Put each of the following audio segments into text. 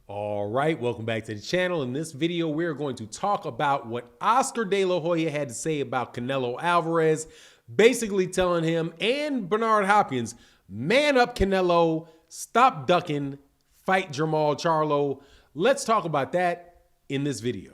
All right, welcome back to the channel. In this video, we're going to talk about what Oscar De La Hoya had to say about Canelo Alvarez, basically telling him and Bernard Hopkins, man up Canelo, stop ducking, fight Jermall Charlo. Let's talk about that in this video.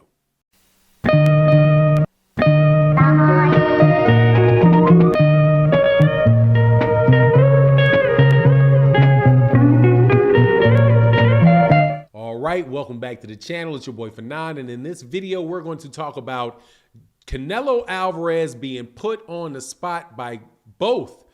Welcome back to the channel. It's your boy Fanon, and in this video we're going to talk about Canelo Alvarez being put on the spot by both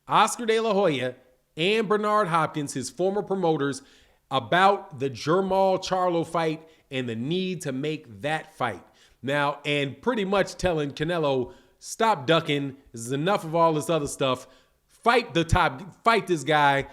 Oscar De La Hoya and Bernard Hopkins, his former promoters, about the Jermall Charlo fight and the need to make that fight. Now, and pretty much telling Canelo, stop ducking, this is enough of all this other stuff, fight this guy,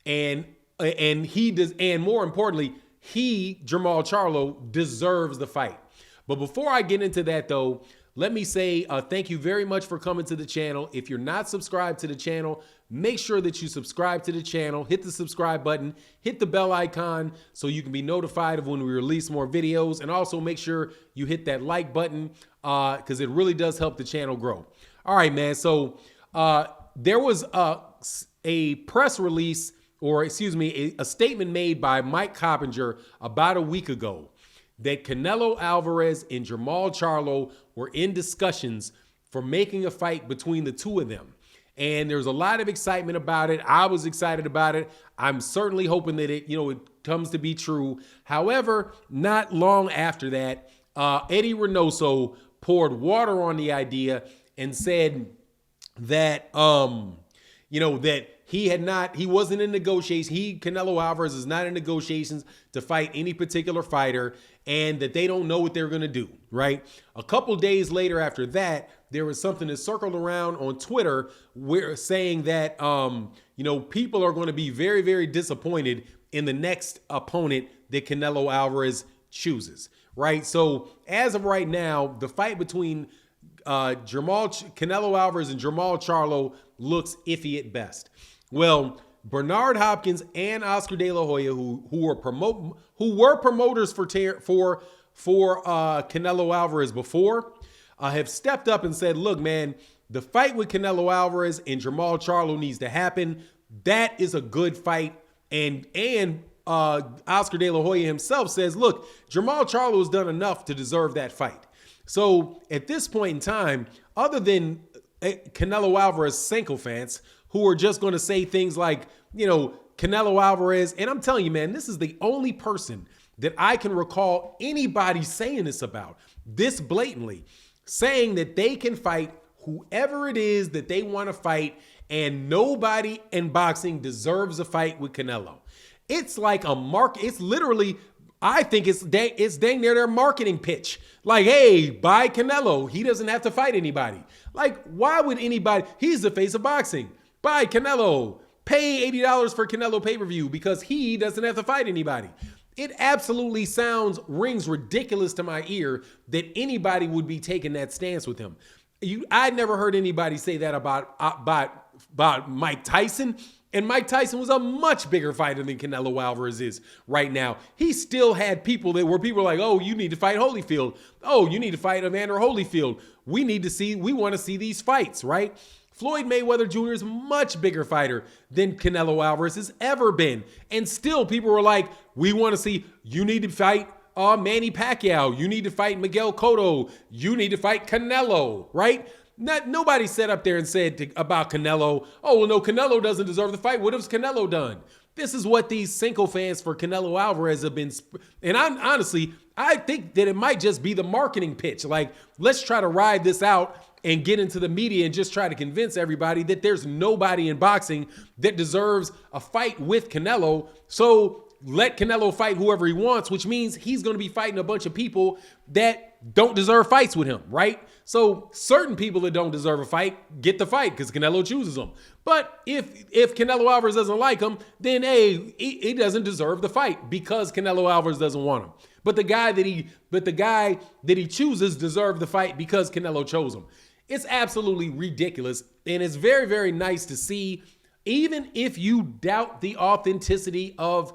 and he does, and more importantly, Jermall Charlo, deserves the fight. But before I get into that, though, let me say thank you very much for coming to the channel. If you're not subscribed to the channel, make sure that you subscribe to the channel. Hit the subscribe button. Hit the bell icon so you can be notified of when we release more videos. And also make sure you hit that like button because it really does help the channel grow. All right, man. So there was a press release, or excuse me, a statement made by Mike Coppinger about a week ago that Canelo Alvarez and Jermall Charlo were in discussions for making a fight between the two of them. And there's a lot of excitement about it. I was excited about it. I'm certainly hoping that it comes to be true. However, not long after that, Eddie Reynoso poured water on the idea and said that, that he wasn't in negotiations. Canelo Alvarez is not in negotiations to fight any particular fighter, and that they don't know what they're going to do, right? A couple days later after that, there was something that circled around on Twitter saying that, people are going to be very, very disappointed in the next opponent that Canelo Alvarez chooses, right? So as of right now, the fight between Canelo Alvarez and Jermall Charlo looks iffy at best. Well, Bernard Hopkins and Oscar De La Hoya, who were promoters for Canelo Alvarez before, have stepped up and said, "Look, man, the fight with Canelo Alvarez and Jermall Charlo needs to happen. That is a good fight." And Oscar De La Hoya himself says, "Look, Jermall Charlo has done enough to deserve that fight." So at this point in time, other than Canelo Alvarez sycophants who are just going to say things like, Canelo Alvarez, and I'm telling you, man, this is the only person that I can recall anybody saying this about, this blatantly, saying that they can fight whoever it is that they want to fight, and nobody in boxing deserves a fight with Canelo. It's like a mark. It's literally, I think it's dang near their marketing pitch. Like, hey, buy Canelo. He doesn't have to fight anybody. Like, why would anybody? He's the face of boxing. Buy Canelo. Pay $80 for Canelo pay-per-view because he doesn't have to fight anybody. It absolutely rings ridiculous to my ear that anybody would be taking that stance with him. I never heard anybody say that about Mike Tyson. And Mike Tyson was a much bigger fighter than Canelo Alvarez is right now. He still had people like, oh, you need to fight Holyfield. Oh, you need to fight Evander Holyfield. We want to see these fights, right? Floyd Mayweather Jr. is a much bigger fighter than Canelo Alvarez has ever been. And still people were like, we want to see, you need to fight Manny Pacquiao. You need to fight Miguel Cotto. You need to fight Canelo, right? Nobody sat up there and said about Canelo, oh, well, no, Canelo doesn't deserve the fight. What has Canelo done? This is what these sycophants for Canelo Alvarez have been. And I think that it might just be the marketing pitch. Like, let's try to ride this out and get into the media and just try to convince everybody that there's nobody in boxing that deserves a fight with Canelo. So let Canelo fight whoever he wants, which means he's going to be fighting a bunch of people that don't deserve fights with him, right? So certain people that don't deserve a fight get the fight because Canelo chooses them. But if Canelo Alvarez doesn't like him, then hey, he doesn't deserve the fight because Canelo Alvarez doesn't want him. But the guy that he chooses deserved the fight because Canelo chose him. It's absolutely ridiculous, and it's very, very nice to see, even if you doubt the authenticity of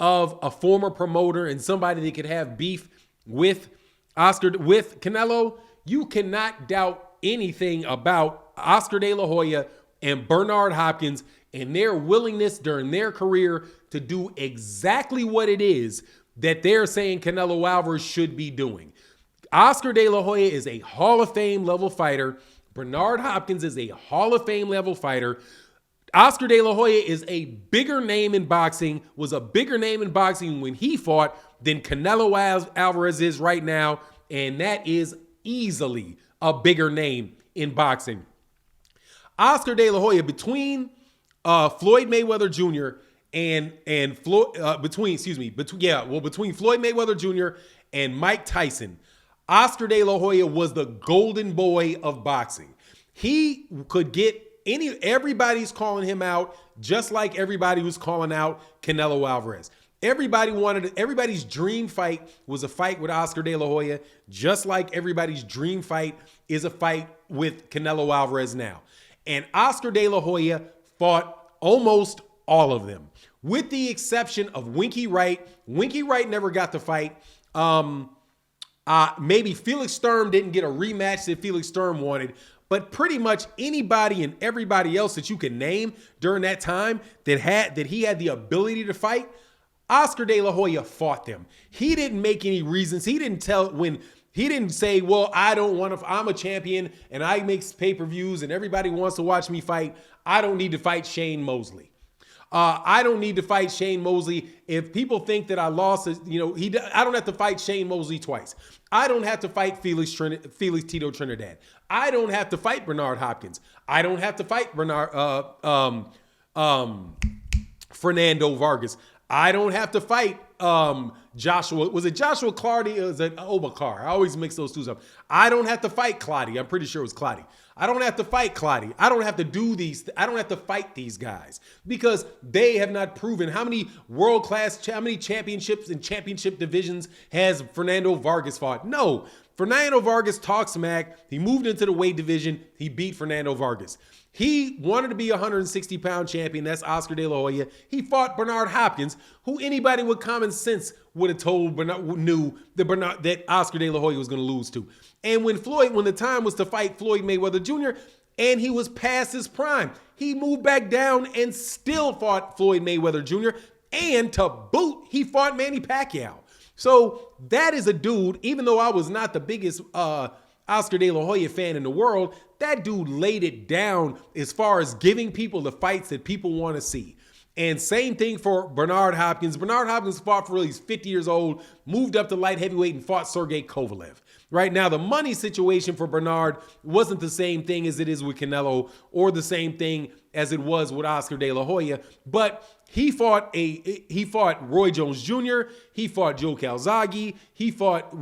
of a former promoter and somebody that could have beef with Canelo, you cannot doubt anything about Oscar De La Hoya and Bernard Hopkins and their willingness during their career to do exactly what it is that they're saying Canelo Alvarez should be doing. Oscar De La Hoya is a Hall of Fame level fighter. Bernard Hopkins is a Hall of Fame level fighter. Oscar De La Hoya is a bigger name in boxing, was a bigger name in boxing when he fought than Canelo Alvarez is right now, and that is easily a bigger name in boxing. Oscar De La Hoya, between Floyd Mayweather Jr. between Floyd Mayweather Jr. and Mike Tyson, Oscar De La Hoya was the golden boy of boxing. He could get everybody's calling him out, just like everybody was calling out Canelo Alvarez. Everybody's dream fight was a fight with Oscar De La Hoya, just like everybody's dream fight is a fight with Canelo Alvarez now. And Oscar De La Hoya fought almost all of them, with the exception of Winky Wright. Winky Wright never got to fight. Maybe Felix Sturm didn't get a rematch that Felix Sturm wanted, but pretty much anybody and everybody else that you can name during that time that he had the ability to fight, Oscar De La Hoya fought them. He didn't make any reasons. He didn't say, well, I'm a champion and I make pay-per-views and everybody wants to watch me fight. I don't need to fight Shane Mosley. I don't need to fight Shane Mosley. If people think that I lost, I don't have to fight Shane Mosley twice. I don't have to fight Felix Tito Trinidad. I don't have to fight Bernard Hopkins. I don't have to fight Fernando Vargas. I don't have to fight Joshua. Was it Joshua Clardy or was it Obakar? I always mix those two up. I don't have to fight Clardy. I'm pretty sure it was Clardy. I don't have to fight Clardy. I don't have to do these. I don't have to fight these guys because they have not proven how many how many championships and championship divisions has Fernando Vargas fought? No. Fernando Vargas talks smack. He moved into the weight division. He beat Fernando Vargas. He wanted to be a 160-pound champion. That's Oscar De La Hoya. He fought Bernard Hopkins, who anybody with common sense would have told knew that Oscar De La Hoya was going to lose to. And when the time was to fight Floyd Mayweather Jr., and he was past his prime, he moved back down and still fought Floyd Mayweather Jr., and to boot, he fought Manny Pacquiao. So that is a dude, even though I was not the biggest Oscar De La Hoya fan in the world, that dude laid it down as far as giving people the fights that people want to see. And same thing for Bernard Hopkins. Bernard Hopkins fought for he's 50 years old, moved up to light heavyweight and fought Sergey Kovalev. Right now, the money situation for Bernard wasn't the same thing as it is with Canelo or the same thing as it was with Oscar De La Hoya, but he fought Roy Jones Jr., he fought Joe Calzaghe, he fought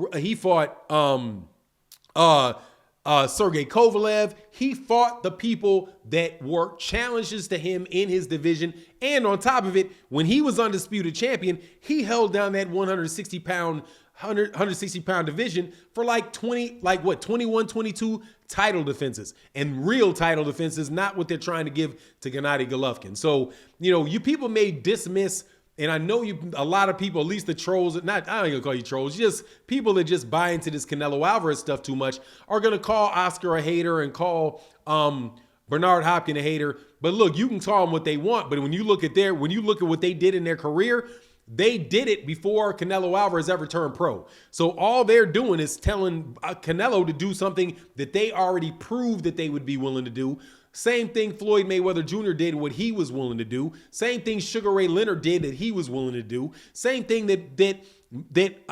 Sergey Kovalev. He fought the people that were challenges to him in his division. And on top of it, when he was undisputed champion, he held down that 160-pound division for 21, 22 title defenses and real title defenses, not what they're trying to give to Gennady Golovkin. So, you people may dismiss. And I know a lot of people, at least the trolls, I ain't gonna call you trolls, just people that just buy into this Canelo Alvarez stuff too much are gonna call Oscar a hater and call Bernard Hopkins a hater. But look, you can call them what they want, but when you look at what they did in their career, they did it before Canelo Alvarez ever turned pro. So all they're doing is telling Canelo to do something that they already proved that they would be willing to do. Same thing Floyd Mayweather Jr. did what he was willing to do. Same thing Sugar Ray Leonard did that he was willing to do. Same thing that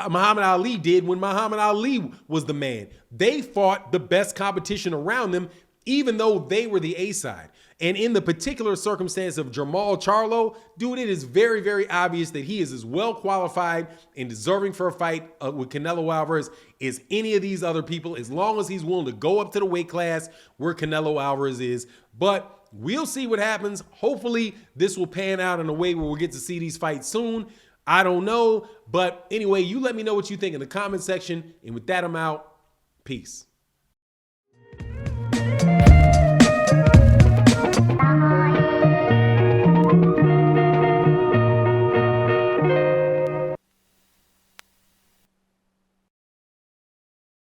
Muhammad Ali did when Muhammad Ali was the man. They fought the best competition around them, even though they were the A-side. And in the particular circumstance of Jermall Charlo, dude, it is very, very obvious that he is as well qualified and deserving for a fight with Canelo Alvarez as any of these other people, as long as he's willing to go up to the weight class where Canelo Alvarez is. But we'll see what happens. Hopefully, this will pan out in a way where we'll get to see these fights soon. I don't know. But anyway, you let me know what you think in the comment section. And with that, I'm out. Peace.